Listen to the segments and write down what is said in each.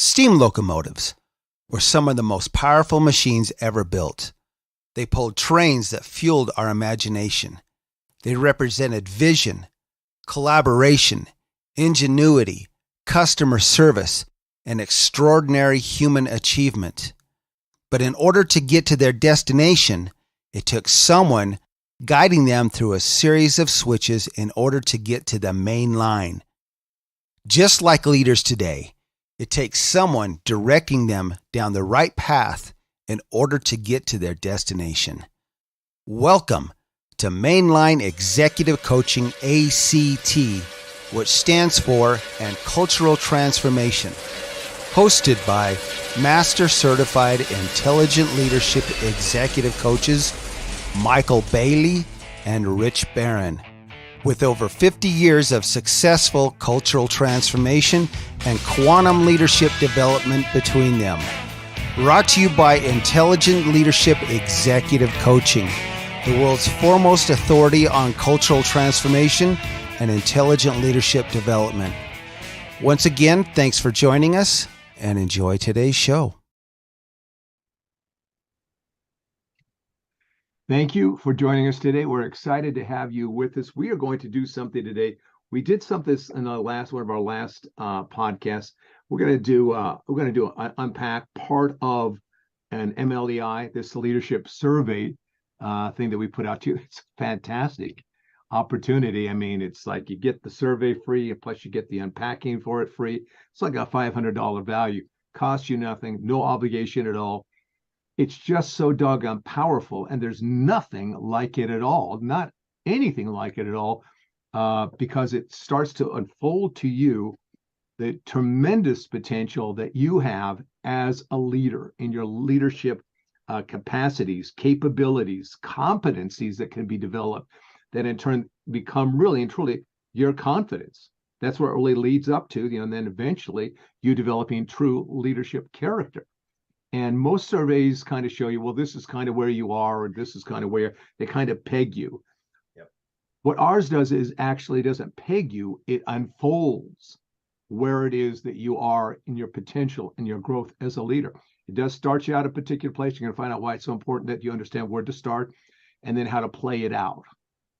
Steam locomotives were some of the most powerful machines ever built. They pulled trains that fueled our imagination. They represented vision, collaboration, ingenuity, customer service, and extraordinary human achievement. But in order to get to their destination, it took someone guiding them through a series of switches in order to get to the main line. Just like leaders today, it takes someone directing them down the right path in order to get to their destination. Welcome to Mainline Executive Coaching ACT, which stands for and Cultural Transformation, hosted by Master Certified Intelligent Leadership Executive Coaches Michael Bailey and Rich Barron, with over 50 years of successful cultural transformation and quantum leadership development between them. Brought to you by Intelligent Leadership Executive Coaching, the world's foremost authority on cultural transformation and intelligent leadership development. Once again, thanks for joining us and enjoy today's show. Thank you for joining us today. We're excited to have you with us. We are going to do something today. We did something in one of our last podcasts. We're going to do unpack part of an MLEI, this leadership survey thing that we put out to you. It's a fantastic opportunity. I mean, it's like you get the survey free, plus you get the unpacking for it free. It's like a $500 value. Costs you nothing, no obligation at all. It's just so doggone powerful, and there's nothing like it at all, not anything like it at all, because it starts to unfold to you the tremendous potential that you have as a leader in your leadership capacities, capabilities, competencies that can be developed that in turn become really and truly your confidence. That's what it really leads up to, and then eventually you developing true leadership character. And most surveys kind of show you, well, this is kind of where you are, or this is kind of where they kind of peg you. Yep. What ours does is actually doesn't peg you, it unfolds where it is that you are in your potential and your growth as a leader. It does start you out a particular place. You're going to find out why it's so important that you understand where to start and then how to play it out.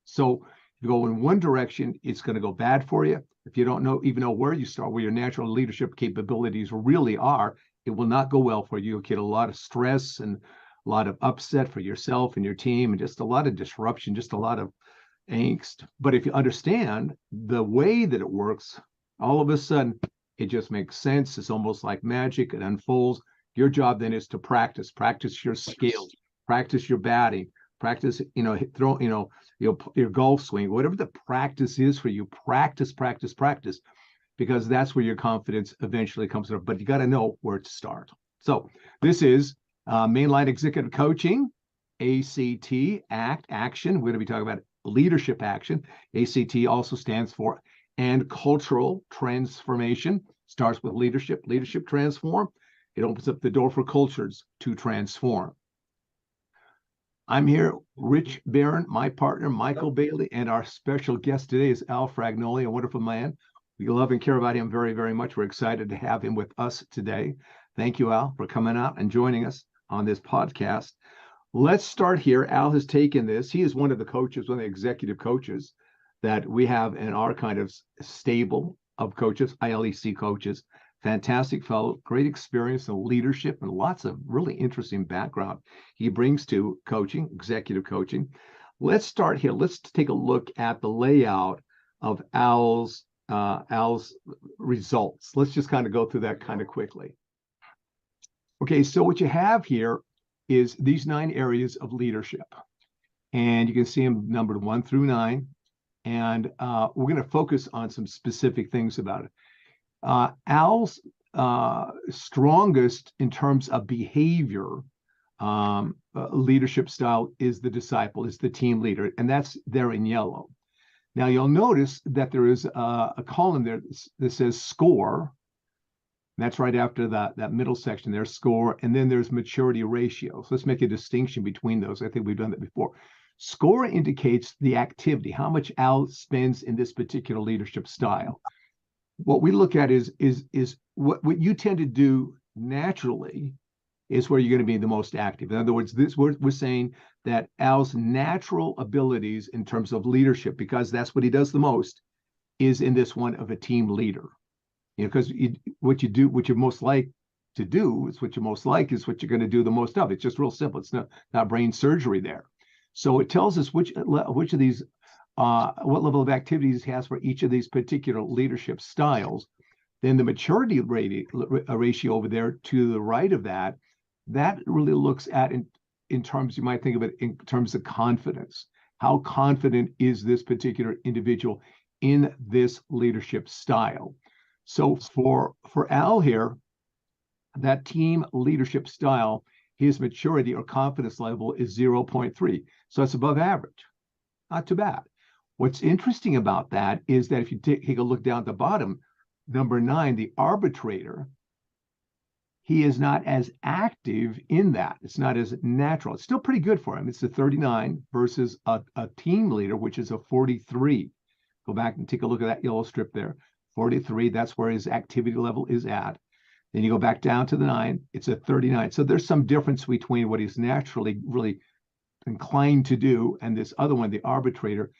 So if you go in one direction, it's going to go bad for you. If you don't even know where you start, where your natural leadership capabilities really are, it will not go well for you. You'll get a lot of stress and a lot of upset for yourself and your team, and just a lot of disruption, just a lot of angst. But if you understand the way that it works, all of a sudden, it just makes sense. It's almost like magic. It unfolds. Your job then is to practice your skills, practice your batting, practice, your golf swing, whatever the practice is for you, practice, because that's where your confidence eventually comes from. But you got to know where to start. So this is Mainline Executive Coaching, ACT, action. We're going to be talking about leadership action. ACT also stands for and cultural transformation. Starts with leadership transform. It opens up the door for cultures to transform. I'm here, Rich Barron, my partner, Michael Bailey, and our special guest today is Al Fragnoli, a wonderful man. We love and care about him very, very much. We're excited to have him with us today. Thank you, Al, for coming out and joining us on this podcast. Let's start here. Al has taken this. He is one of the coaches, one of the executive coaches that we have in our kind of stable of coaches, ILEC coaches. Fantastic fellow, great experience in leadership and lots of really interesting background he brings to coaching, executive coaching. Let's start here. Let's take a look at the layout of Al's results. Let's just kind of go through that kind of quickly. Okay, so what you have here is these 9 areas of leadership, and you can see them numbered 1 through 9, and we're going to focus on some specific things about it. Al's strongest in terms of behavior leadership style is the disciple, is the team leader, and that's there in yellow. Now you'll notice that there is a column there that says score. That's right after that middle section there, score, and then there's maturity ratio. So let's make a distinction between those. I think we've done that before. Score indicates the activity, how much Al spends in this particular leadership style. what we look at is what you tend to do naturally is where you're going to be the most active. In other words, this we're saying that Al's natural abilities in terms of leadership, because that's what he does the most, is in this one of a team leader. You know, because what you do, what you're most like to do, is what you're most like is what you're going to do the most of. It's just real simple. It's not brain surgery there. So it tells us which of these what level of activities he has for each of these particular leadership styles. Then the maturity ratio over there to the right of that really looks at in terms, you might think of it in terms of confidence. How confident is this particular individual in this leadership style? So for Al here, that team leadership style, his maturity or confidence level is 0.3. So it's above average. Not too bad. What's interesting about that is that if you take a look down at the bottom, number 9, the arbitrator, he is not as active in that. It's not as natural. It's still pretty good for him. It's a 39 versus a team leader, which is a 43. Go back and take a look at that yellow strip there. 43, that's where his activity level is at. Then you go back down to the 9, it's a 39. So there's some difference between what he's naturally really inclined to do and this other one, the arbitrator,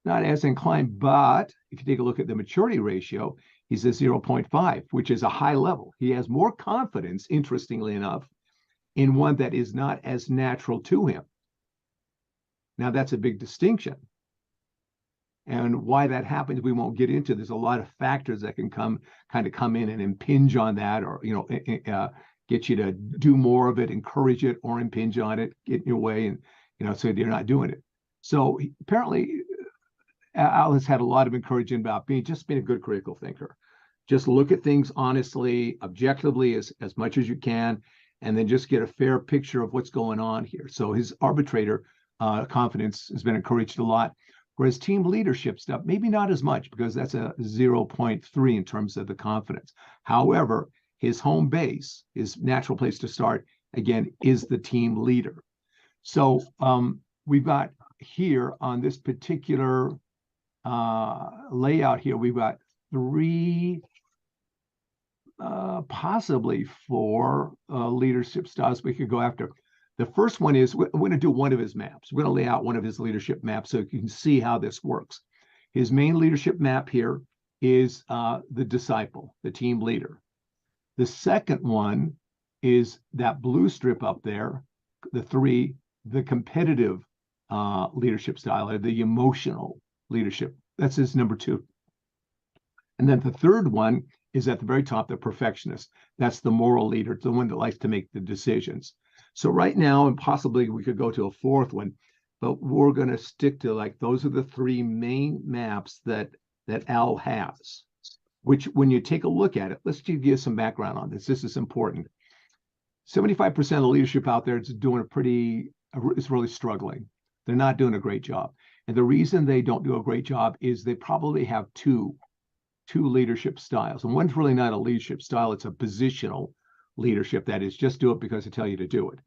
not as inclined. But if you take a look at the maturity ratio, he's a 0.5, which is a high level. He has more confidence, interestingly enough, in one that is not as natural to him. Now, that's a big distinction. And why that happens, we won't get into. There's a lot of factors that can come in and impinge on that, or get you to do more of it, encourage it, or impinge on it, get in your way, and so you're not doing it. So apparently, Al has had a lot of encouragement about being a good critical thinker. Just look at things honestly, objectively, as much as you can, and then just get a fair picture of what's going on here. So his arbitrator confidence has been encouraged a lot. Whereas team leadership stuff, maybe not as much, because that's a 0.3 in terms of the confidence. However, his home base, his natural place to start, again, is the team leader. So we've got here on this particular layout here, we've got 3, possibly 4 leadership styles we could go after. The first one is we're going to do one of his maps. We're going to lay out one of his leadership maps so you can see how this works. His main leadership map here is the disciple, the team leader. The second one is that blue strip up there, the 3, the competitive leadership style, or the emotional leadership. That's his number 2. And then the third one is at the very top, the perfectionist. That's the moral leader, the one that likes to make the decisions. So right now, and possibly we could go to a 4th one, but we're going to stick to those are the 3 main maps that Al has, which when you take a look at it, let's give you some background on this. This is important. 75% of the leadership out there is really struggling. They're not doing a great job. And the reason they don't do a great job is they probably have two leadership styles. And one's really not a leadership style, it's a positional leadership. That is, just do it because I tell you to do it.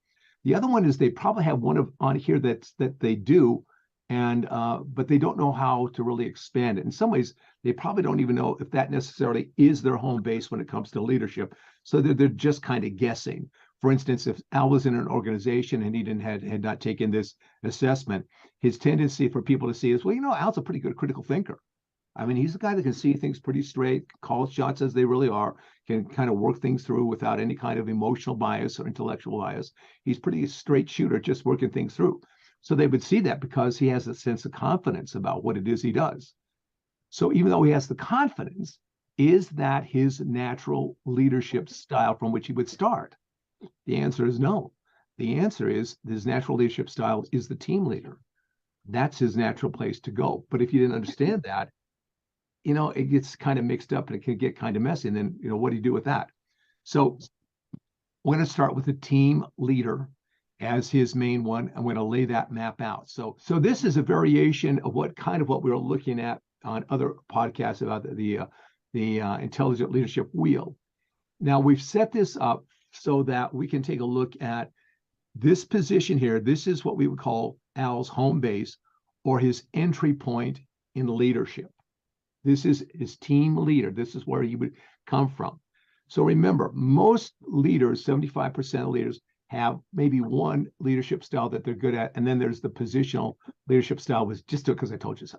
The other one is they probably have one on here that they do, and but they don't know how to really expand it. In some ways, they probably don't even know if that necessarily is their home base when it comes to leadership. So they're just kind of guessing. For instance, if Al was in an organization and he had not taken this assessment, his tendency for people to see is, well, Al's a pretty good critical thinker. I mean, he's the guy that can see things pretty straight, call shots as they really are, can kind of work things through without any kind of emotional bias or intellectual bias. He's pretty straight shooter, just working things through. So they would see that because he has a sense of confidence about what it is he does. So even though he has the confidence, is that his natural leadership style from which he would start? The answer is no. The answer is his natural leadership style is the team leader. That's his natural place to go. But if you didn't understand that, it gets kind of mixed up and it can get kind of messy. And then, what do you do with that? So we're going to start with the team leader as his main one. I'm going to lay that map out. So this is a variation of what we were looking at on other podcasts about the intelligent leadership wheel. Now we've set this up so that we can take a look at this position here. This is what we would call Al's home base, or his entry point in leadership. This is his team leader. This is where he would come from. So remember, most leaders, 75% of leaders, have maybe one leadership style that they're good at. And then there's the positional leadership style, was just because I told you so.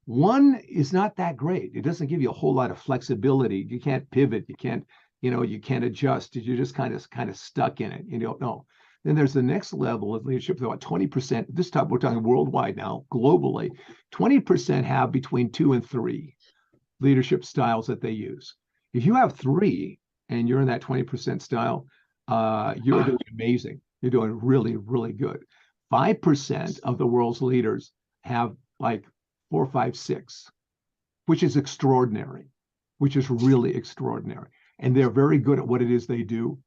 One is not that great. It doesn't give you a whole lot of flexibility. You can't pivot. You can't, you can't adjust. You're just kind of stuck in it. You don't know. Then there's the next level of leadership, about 20%. This time we're talking worldwide now, globally. 20% have between 2 and 3 leadership styles that they use. If you have 3 and you're in that 20% style, you're doing amazing. You're doing really, really good. 5% of the world's leaders have like 4, 5, 6, which is extraordinary, which is really extraordinary. And they're very good at what it is they do.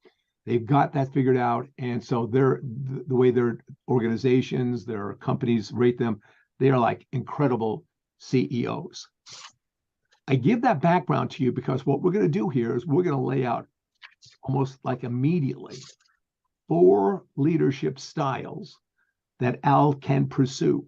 They've got that figured out. And so the way their organizations, their companies rate them, they are like incredible CEOs. I give that background to you because what we're going to do here is we're going to lay out almost like immediately 4 leadership styles that Al can pursue.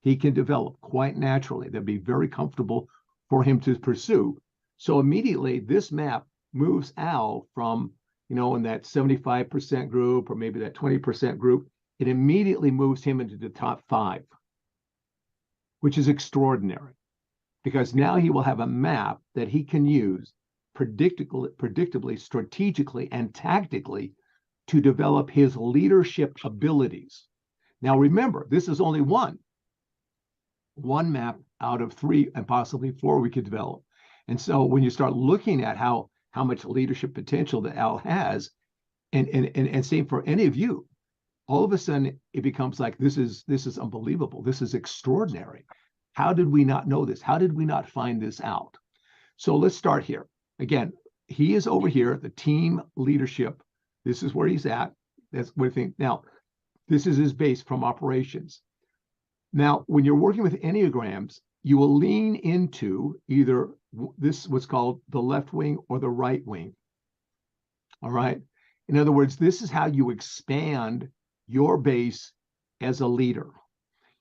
He can develop quite naturally. That'd be very comfortable for him to pursue. So immediately this map moves Al from, in that 75% group or maybe that 20% group, it immediately moves him into the top 5, which is extraordinary because now he will have a map that he can use predictably, strategically, and tactically to develop his leadership abilities. Now, remember, this is only one map out of 3 and possibly 4 we could develop. And so when you start looking at how much leadership potential that Al has, and same for any of you, all of a sudden it becomes like, this is unbelievable. This is extraordinary. How did we not know this? How did we not find this out? So let's start here. Again, he is over here, the team leadership. This is where he's at. That's what I think. Now, this is his base from operations. Now, when you're working with Enneagrams, you will lean into either this, what's called the left wing or the right wing. All right. In other words, this is how you expand your base as a leader.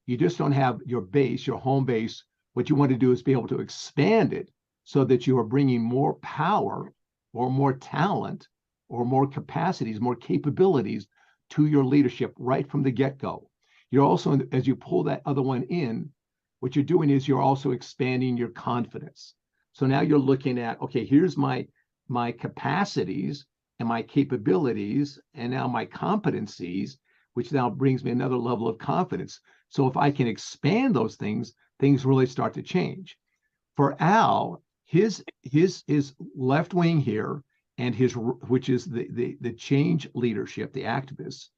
You just don't have your base, your home base. What you want to do is be able to expand it so that you are bringing more power or more talent or more capacities, more capabilities to your leadership right from the get-go. You're also, as you pull that other one in, what you're doing is you're also expanding your confidence. So now you're looking at, okay, here's my capacities and my capabilities and now my competencies, which now brings me another level of confidence. So if I can expand those things, things really start to change. For Al, his left wing here and which is the change leadership, the activists,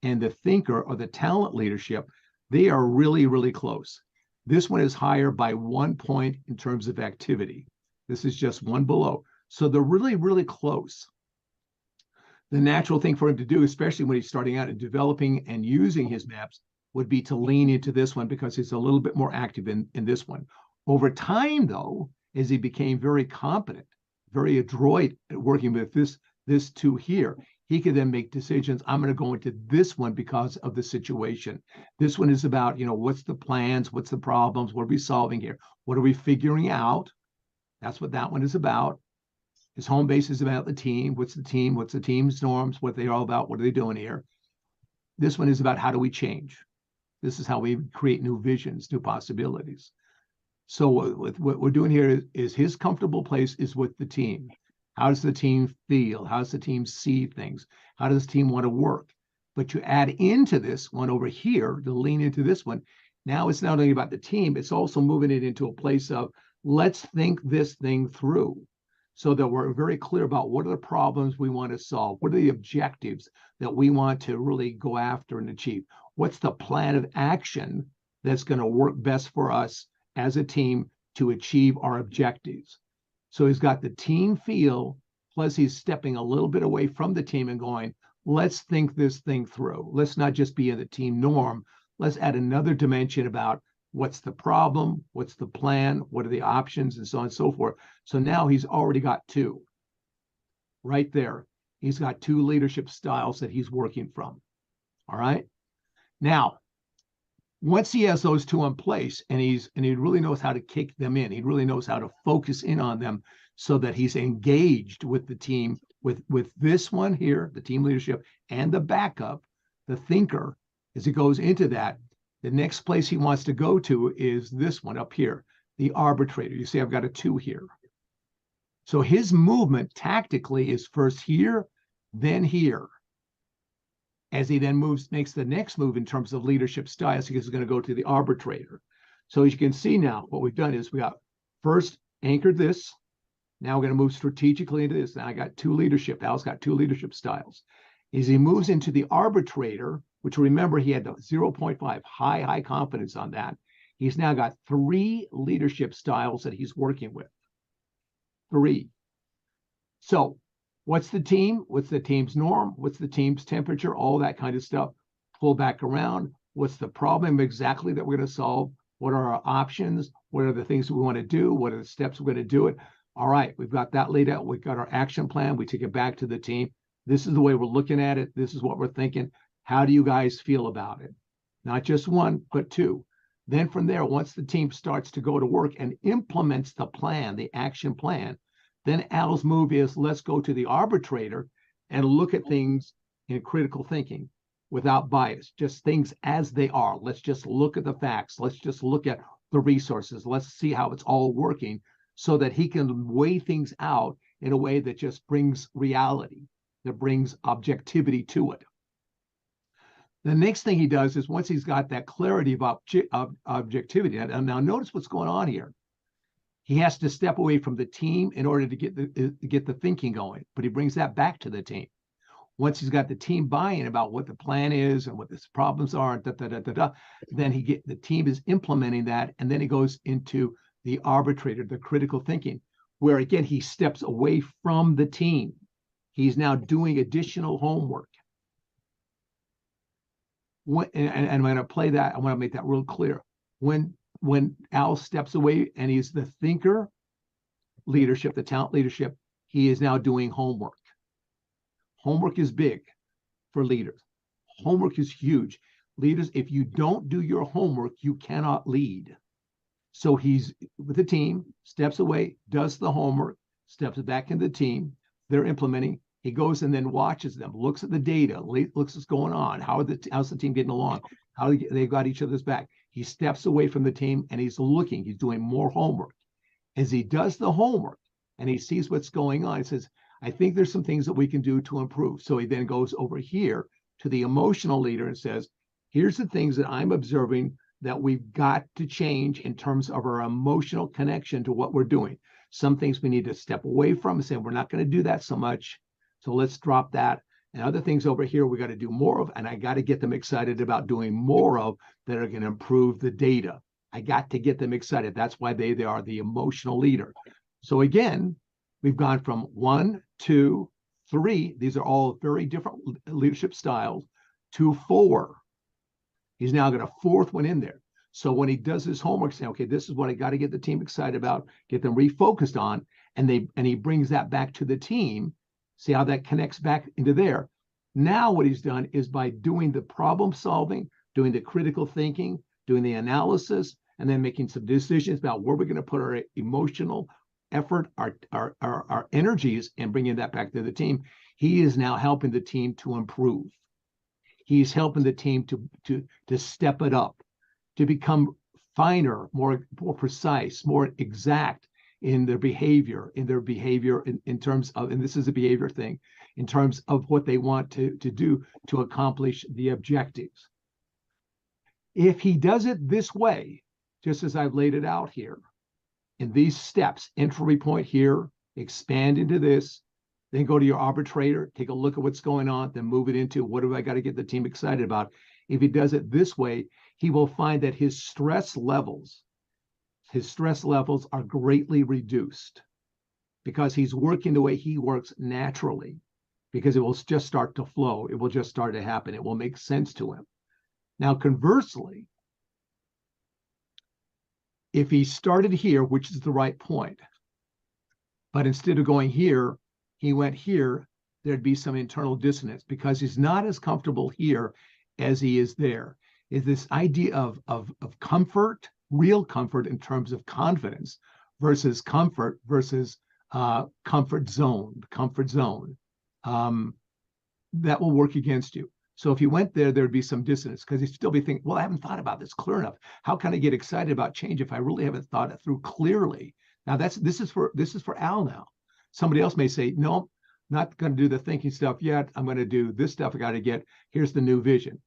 and the thinker or the talent leadership, they are really, really close. This one is higher by 1 point in terms of activity. This is just one below. So they're really, really close. The natural thing for him to do, especially when he's starting out and developing and using his maps, would be to lean into this one because he's a little bit more active in this one. Over time, though, as he became very competent, very adroit at working with this 2 here, he could then make decisions. I'm going to go into this one because of the situation. This one is about, what's the plans? What's the problems? What are we solving here? What are we figuring out? That's what that one is about. His home base is about the team. What's the team? What's the team's norms? What they're all about? What are they doing here? This one is about how do we change? This is how we create new visions, new possibilities. So what we're doing here is his comfortable place is with the team. How does the team feel? How does the team see things? How does the team want to work? But you add into this one over here to lean into this one. Now it's not only about the team, it's also moving it into a place of let's think this thing through so that we're very clear about what are the problems we want to solve? What are the objectives that we want to really go after and achieve? What's the plan of action that's going to work best for us as a team to achieve our objectives? So he's got the team feel, plus he's stepping a little bit away from the team and going, let's think this thing through. Let's not just be in the team norm. Let's add another dimension about what's the problem, what's the plan, what are the options, and so on and so forth. So now he's already got 2 right there. He's got 2 leadership styles that he's working from. All right. Now, Once he has those two in place, and he really knows how to kick them in, he really knows how to focus in on them so that he's engaged with the team, with this one here, the team leadership, and the backup, the thinker. As he goes into that, the next place he wants to go to is this one up here, the arbitrator. You see, I've got a 2 here. So his movement tactically is first here, then here. As he then makes the next move in terms of leadership styles, he's going to go to the arbitrator. So as you can see now, what we've done is we got first anchored this. Now we're going to move strategically into this. Now I got 2 leadership. Al's got 2 leadership styles. As he moves into the arbitrator, which remember he had the 0.5, high confidence on that. He's now got 3 leadership styles that he's working with. 3. So what's the team? What's the team's norm? What's the team's temperature? All that kind of stuff. Pull back around. What's the problem exactly that we're going to solve? What are our options? What are the things we want to do? What are the steps we're going to do it? All right, we've got that laid out. We've got our action plan. We take it back to the team. This is the way we're looking at it. This is what we're thinking. How do you guys feel about it? Not just 1, but 2. Then from there, once the team starts to go to work and implements the plan, the action plan, then Al's move is let's go to the arbitrator and look at things in critical thinking without bias, just things as they are. Let's just look at the facts. Let's just look at the resources. Let's see how it's all working so that he can weigh things out in a way that just brings reality, that brings objectivity to it. The next thing he does is once he's got that clarity of objectivity, and now notice what's going on here. He has to step away from the team in order to get the thinking going, but he brings that back to the team. Once he's got the team buy-in about what the plan is and what the problems are, then the team is implementing that, and then he goes into the arbitrator, the critical thinking, where again he steps away from the team. He's now doing additional homework. And I'm going to play that. I want to make that real clear. When Al steps away and he's the thinker leadership, the talent leadership, he is now doing homework. Homework is big for leaders. Homework is huge. Leaders, if you don't do your homework, you cannot lead. So he's with the team, steps away, does the homework, steps back into the team. They're implementing. He goes and then watches them, looks at the data, looks what's going on. How's the team getting along? How they've got each other's back. He steps away from the team and he's looking. He's doing more homework. As he does the homework and he sees what's going on, he says, I think there's some things that we can do to improve. So he then goes over here to the emotional leader and says, here's the things that I'm observing that we've got to change in terms of our emotional connection to what we're doing. Some things we need to step away from and say, we're not going to do that so much. So let's drop that. And other things over here we got to do more of, and I got to get them excited about doing more of that are going to improve the data. I got to get them excited. That's why they are the emotional leader. So again, we've gone from 1, 2, 3. These are all very different leadership styles to 4. He's now got a 4th one in there. So when he does his homework, say, okay, this is what I got to get the team excited about, get them refocused on, and he brings that back to the team. See how that connects back into there. Now what he's done is by doing the problem solving, doing the critical thinking, doing the analysis, and then making some decisions about where we're going to put our emotional effort, our energies, and bringing that back to the team. He is now helping the team to improve. He's helping the team to step it up, to become finer, more precise, more exact in their behavior, in terms of, and this is a behavior thing, in terms of what they want to do to accomplish the objectives. If he does it this way, just as I've laid it out here, in these steps, entry point here, expand into this, then go to your arbitrator, take a look at what's going on, then move it into what do I got to get the team excited about. If he does it this way, he will find that his stress levels are greatly reduced because he's working the way he works naturally, because it will just start to flow. It will just start to happen. It will make sense to him. Now, conversely, if he started here, which is the right point, but instead of going here, he went here, there'd be some internal dissonance because he's not as comfortable here as he is there. is this idea of comfort, real comfort in terms of confidence versus comfort zone. That will work against you. So if you went there, there'd be some dissonance because you'd still be thinking, well, I haven't thought about this clear enough. How can I get excited about change if I really haven't thought it through clearly? Now this is for Al now. Somebody else may say, no, not going to do the thinking stuff yet. I'm going to do this stuff. I got to get, here's the new vision.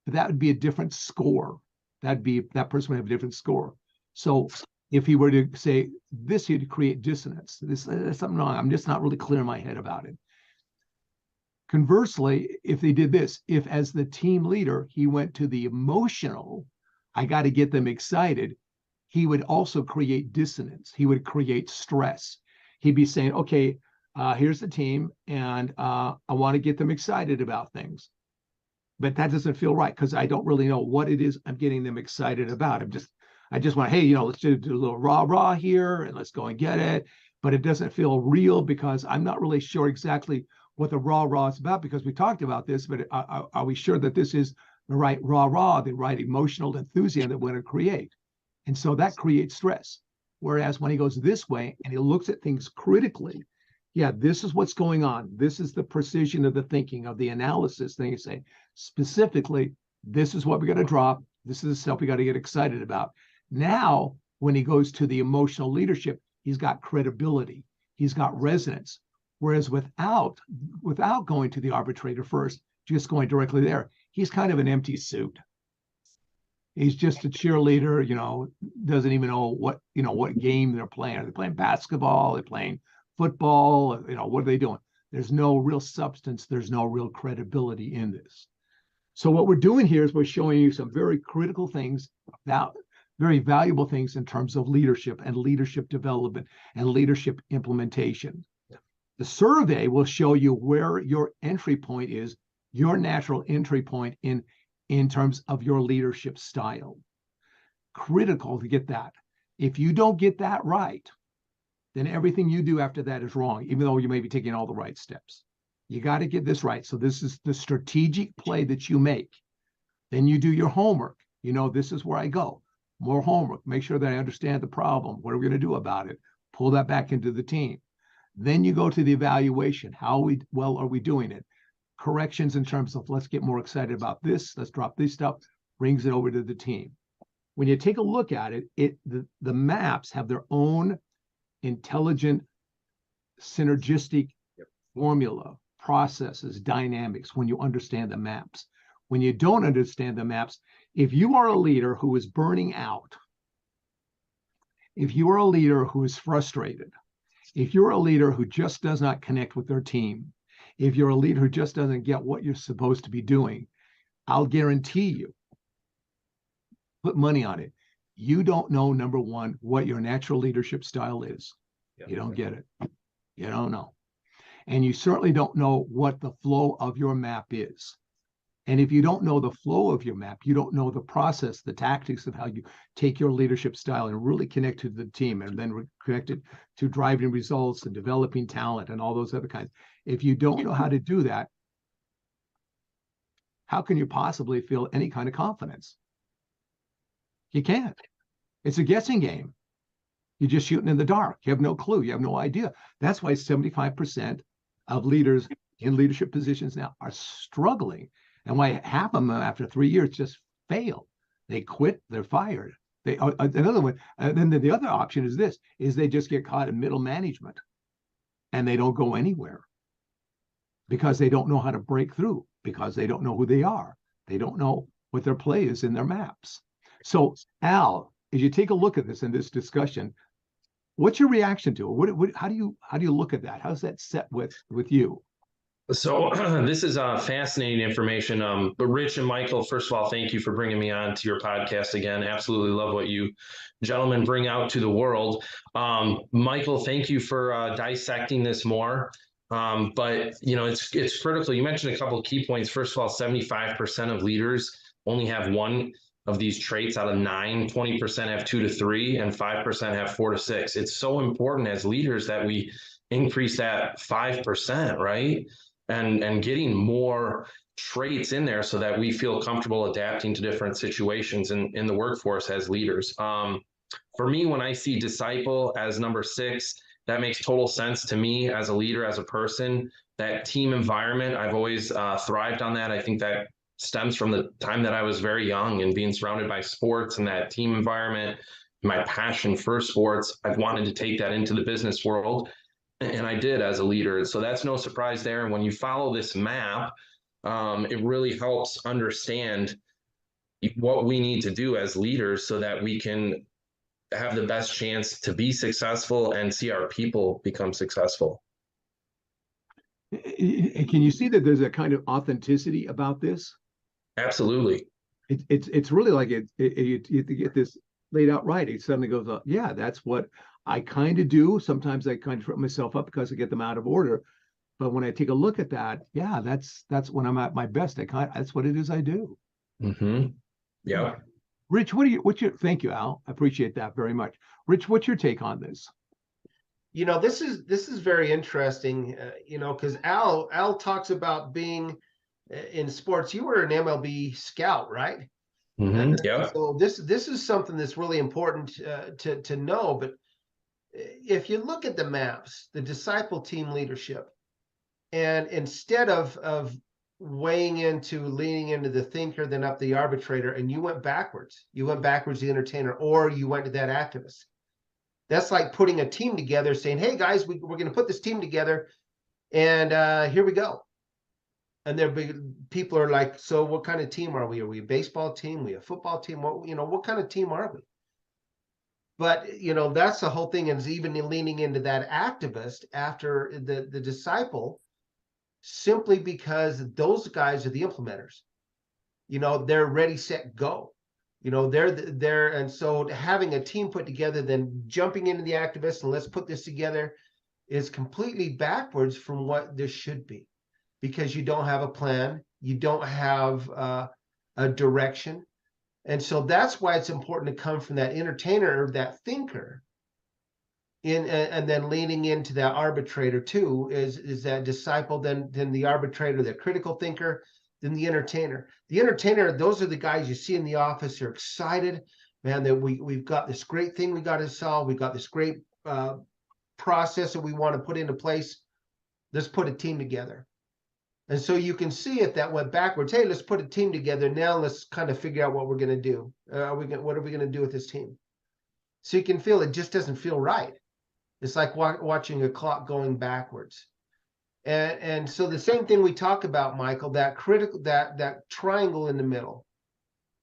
But that would be a different score. That person would have a different score. So if he were to say this, he'd create dissonance. There's something wrong. I'm just not really clear in my head about it. Conversely, if they did this, if as the team leader, he went to the emotional, I got to get them excited, he would also create dissonance. He would create stress. He'd be saying, okay, here's the team, and I want to get them excited about things. But that doesn't feel right because I don't really know what it is I'm getting them excited about. I just want, hey, let's do a little rah here and let's go and get it. But it doesn't feel real because I'm not really sure exactly what the rah is about, because we talked about this, but are we sure that this is the right rah, the right emotional enthusiasm that we're going to create? And so that creates stress. Whereas when he goes this way and he looks at things critically, yeah, this is what's going on. This is the precision of the thinking, of the analysis thing. You say, specifically, this is what we got to drop. This is the stuff we got to get excited about. Now, when he goes to the emotional leadership, he's got credibility. He's got resonance. Whereas without going to the arbitrator first, just going directly there, he's kind of an empty suit. He's just a cheerleader, doesn't even know what game they're playing. Are they playing basketball? Are they playing football? What are they doing? There's no real substance. There's no real credibility in this. So what we're doing here is we're showing you some very critical things, very valuable things in terms of leadership and leadership development and leadership implementation. The survey will show you where your entry point is, your natural entry point in terms of your leadership style. Critical to get that. If you don't get that right, then everything you do after that is wrong, even though you may be taking all the right steps. You got to get this right. So this is the strategic play that you make. Then you do your homework. This is where I go. More homework. Make sure that I understand the problem. What are we going to do about it? Pull that back into the team. Then you go to the evaluation. How well are we doing it? Corrections in terms of let's get more excited about this. Let's drop this stuff. Brings it over to the team. When you take a look at it, the maps have their own intelligent, synergistic formula, processes, dynamics when you understand the maps. When you don't understand the maps, if you are a leader who is burning out, if you are a leader who is frustrated, if you're a leader who just does not connect with their team, if you're a leader who just doesn't get what you're supposed to be doing, I'll guarantee you, put money on it, you don't know, number one, what your natural leadership style is. Yeah. You don't get it. You don't know. And you certainly don't know what the flow of your map is. And if you don't know the flow of your map, you don't know the process, the tactics of how you take your leadership style and really connect to the team and then connect it to driving results and developing talent and all those other kinds. If you don't know how to do that, how can you possibly feel any kind of confidence? You can't. It's a guessing game. You're just shooting in the dark. You have no clue. You have no idea. That's why 75% of leaders in leadership positions now are struggling. And why half of them after 3 years just fail. They quit, they're fired. Another one, then the other option is this, is they just get caught in middle management and they don't go anywhere because they don't know how to break through, because they don't know who they are. They don't know what their play is in their maps. So Al, as you take a look at this in this discussion, what's your reaction to it? How do you look at that? How's that set with you? So this is fascinating information. But Rich and Michael, first of all, thank you for bringing me on to your podcast again. Absolutely love what you gentlemen bring out to the world. Michael, thank you for dissecting this more. But it's critical. You mentioned a couple of key points. First of all, 75% of leaders only have one of these traits out of 9. 20% have 2 to 3, and 5% have 4 to 6. It's so important as leaders that we increase that 5%, right? and getting more traits in there so that we feel comfortable adapting to different situations in the workforce as leaders. For me, when I see disciple as number 6, that makes total sense to me as a leader, as a person. That team environment, I've always thrived on that. I think that stems from the time that I was very young and being surrounded by sports and that team environment, my passion for sports. I've wanted to take that into the business world, and I did as a leader. So that's no surprise there. And when you follow this map, it really helps understand what we need to do as leaders so that we can have the best chance to be successful and see our people become successful. Can you see that there's a kind of authenticity about this? Absolutely. It's really like you get this laid out right. It suddenly goes, yeah, that's what I kind of do. Sometimes I kind of trip myself up because I get them out of order. But when I take a look at that, yeah, that's when I'm at my best. That's what it is I do. Mm-hmm. Yeah. Rich, thank you, Al. I appreciate that very much. Rich, what's your take on this? This is very interesting, because Al talks about being in sports. You were an MLB scout, right? Mm-hmm. Yeah. So this is something that's really important to know. But if you look at the maps, the disciple team leadership, and instead of weighing into leaning into the thinker, then up the arbitrator, and you went backwards the entertainer, or you went to that activist. That's like putting a team together, saying, hey guys, we're going to put this team together, and here we go. And people are like, so what kind of team are we? Are we a baseball team? Are we a football team? What kind of team are we? But that's the whole thing, is even leaning into that activist after the disciple, simply because those guys are the implementers. They're ready, set, go. They're and so having a team put together, then jumping into the activists and let's put this together, is completely backwards from what this should be, because you don't have a plan, you don't have a direction. And so that's why it's important to come from that entertainer or that thinker and then leaning into that arbitrator too, is that disciple, then the arbitrator, the critical thinker, then the entertainer. The entertainer, those are the guys you see in the office. They're excited, man, that we've got this great thing we got to solve. We've got this great process that we want to put into place. Let's put a team together. And so you can see it that went backwards. Hey, let's put a team together. Now let's kind of figure out what we're going to do. What are we going to do with this team? So you can feel it just doesn't feel right. It's like watching a clock going backwards. And so the same thing we talk about, Michael, that triangle in the middle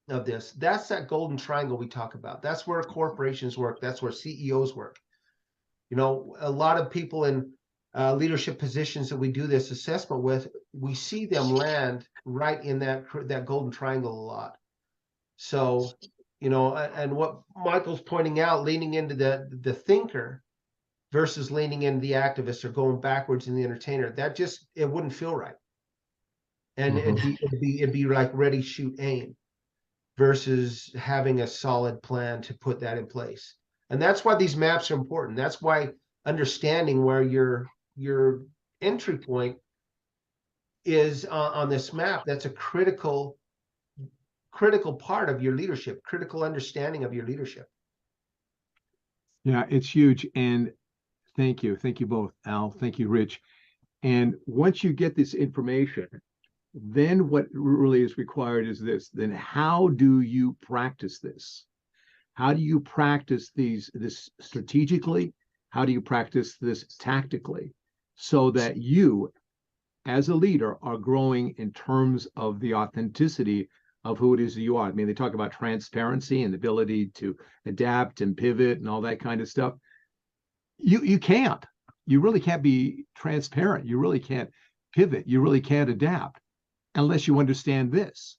of this, that's that golden triangle we talk about. That's where corporations work. That's where CEOs work. A lot of people in leadership positions that we do this assessment with, we see them land right in that golden triangle a lot. So, and what Michael's pointing out, leaning into the thinker versus leaning into the activist, or going backwards in the entertainer, it wouldn't feel right. And it'd be like ready, shoot, aim, versus having a solid plan to put that in place. And that's why these maps are important. That's why understanding where your entry point is on this map, that's a critical part of your leadership, critical understanding of your leadership. Yeah, it's huge. And thank you both, Al. Thank you, Rich. And once you get this information, then what really is required is this. Then how do you practice this? How do you practice this strategically? How do you practice this tactically, so that you, as a leader, are growing in terms of the authenticity of who it is that you are? I mean, they talk about transparency and the ability to adapt and pivot and all that kind of stuff. You really can't be transparent. You really can't pivot. You really can't adapt unless you understand this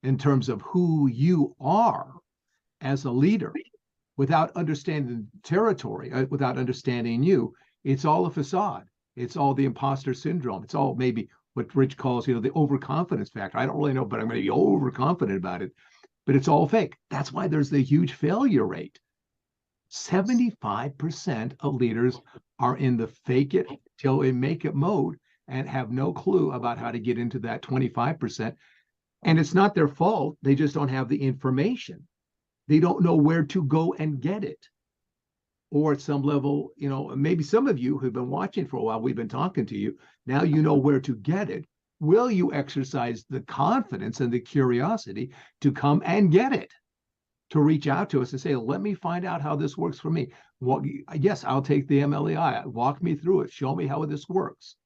in terms of who you are as a leader. Without understanding territory, without understanding you, it's all a facade. It's all the imposter syndrome. It's all maybe what Rich calls, the overconfidence factor. I don't really know, but I'm going to be overconfident about it. But it's all fake. That's why there's the huge failure rate. 75% of leaders are in the fake it till they make it mode, and have no clue about how to get into that 25%. And it's not their fault. They just don't have the information. They don't know where to go and get it. Or at some level, maybe some of you who've been watching for a while, we've been talking to you. Now you know where to get it. Will you exercise the confidence and the curiosity to come and get it? To reach out to us and say, let me find out how this works for me. Well, yes, I'll take the MLEI. Walk me through it. Show me how this works.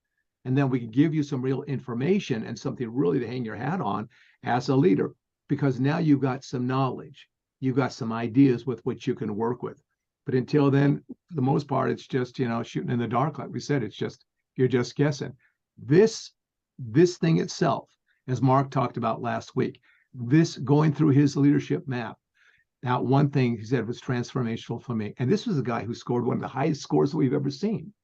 And then we can give you some real information and something really to hang your hat on as a leader, because now you've got some knowledge. You've got some ideas with which you can work with. But until then, for the most part, it's just, shooting in the dark. Like we said, you're just guessing. This thing itself, as Mark talked about last week, this going through his leadership map. Now, one thing he said was transformational for me. And this was a guy who scored one of the highest scores that we've ever seen.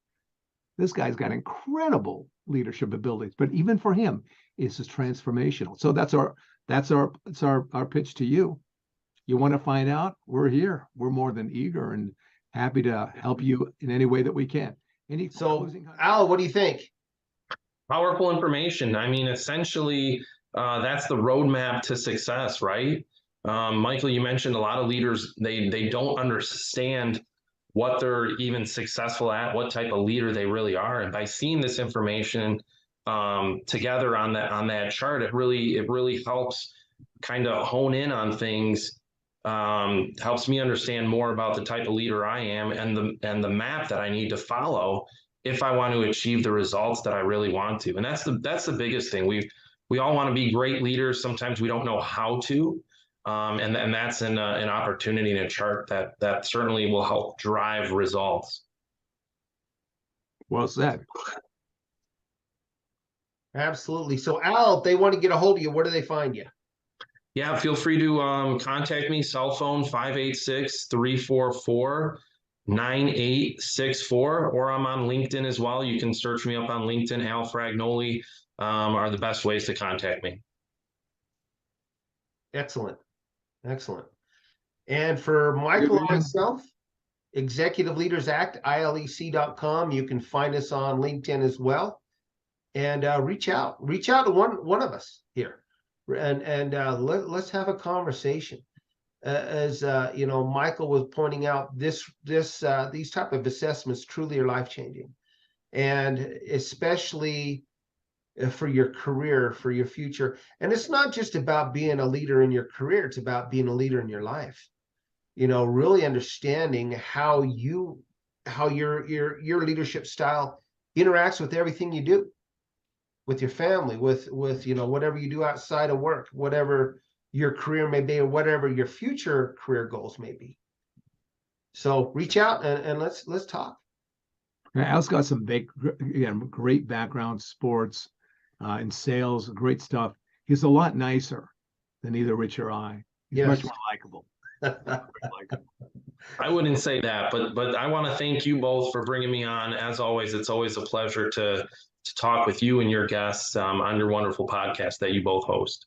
This guy's got incredible leadership abilities, but even for him, it's just transformational. So that's our pitch to you. You want to find out? We're here. We're more than eager and happy to help you in any way that we can. Al, what do you think? Powerful information. I mean, essentially, that's the roadmap to success, right? Michael, you mentioned a lot of leaders, they don't understand what they're even successful at, what type of leader they really are. And by seeing this information together on that chart, it really helps kind of hone in on things. Helps me understand more about the type of leader I am and the map that I need to follow if I want to achieve the results that I really want to. And that's the biggest thing. We all want to be great leaders. Sometimes we don't know how to. And that's an opportunity in a chart that certainly will help drive results. Well said. Absolutely. So Al, if they want to get a hold of you, where do they find you? Yeah, feel free to contact me. Cell phone 586-344-9864, or I'm on LinkedIn as well. You can search me up on LinkedIn. Al Fragnoli are the best ways to contact me. Excellent. And for Michael and myself, Executive Leaders Act, ILEC.com. You can find us on LinkedIn as well. And reach out to one of us here. And let's have a conversation. As Michael was pointing out, these type of assessments truly are life-changing, and especially for your career, for your future. And it's not just about being a leader in your career; it's about being a leader in your life. Really understanding how your leadership style interacts with everything you do. With your family, with whatever you do outside of work, whatever your career may be, or whatever your future career goals may be. So reach out and let's talk. Al's got some great background, sports, in sales, great stuff. He's a lot nicer than either Rich or I. He's much more likable. I wouldn't say that, but I want to thank you both for bringing me on. As always, it's always a pleasure to talk with you and your guests on your wonderful podcast that you both host.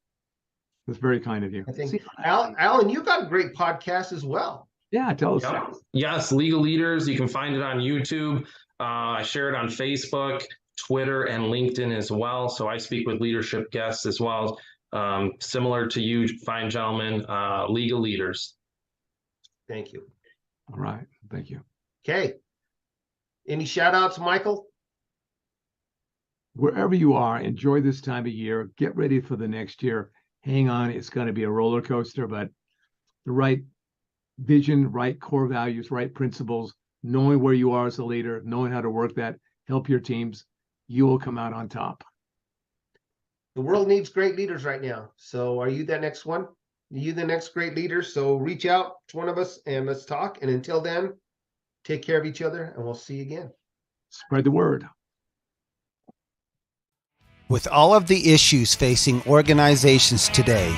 That's very kind of you. I think, Alan, you've got a great podcast as well. Yeah, tell us. Yep. Yes, Legal Leaders. You can find it on YouTube. I share it on Facebook, Twitter, and LinkedIn as well. So I speak with leadership guests as well. Similar to you, fine gentlemen, Legal Leaders. Thank you. All right. Thank you. Okay. Any shout outs, Michael? Wherever you are, enjoy this time of year. Get ready for the next year. Hang on. It's going to be a roller coaster, but the right vision, right core values, right principles, knowing where you are as a leader, knowing how to work that, help your teams, you will come out on top. The world needs great leaders right now. So are you that next one? Are you the next great leader? So reach out to one of us and let's talk. And until then, take care of each other and we'll see you again. Spread the word. With all of the issues facing organizations today,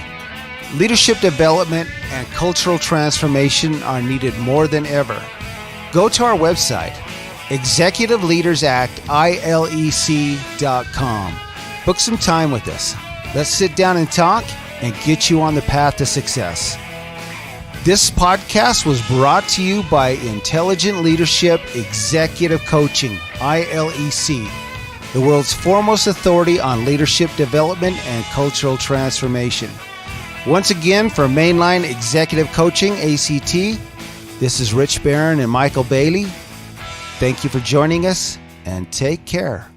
leadership development and cultural transformation are needed more than ever. Go to our website, Executive Leaders Act, ILEC.com. Book some time with us. Let's sit down and talk and get you on the path to success. This podcast was brought to you by Intelligent Leadership Executive Coaching, ILEC. the world's foremost authority on leadership development and cultural transformation. Once again, for Mainline Executive Coaching, ACT, this is Rich Barron and Michael Bailey. Thank you for joining us, and take care.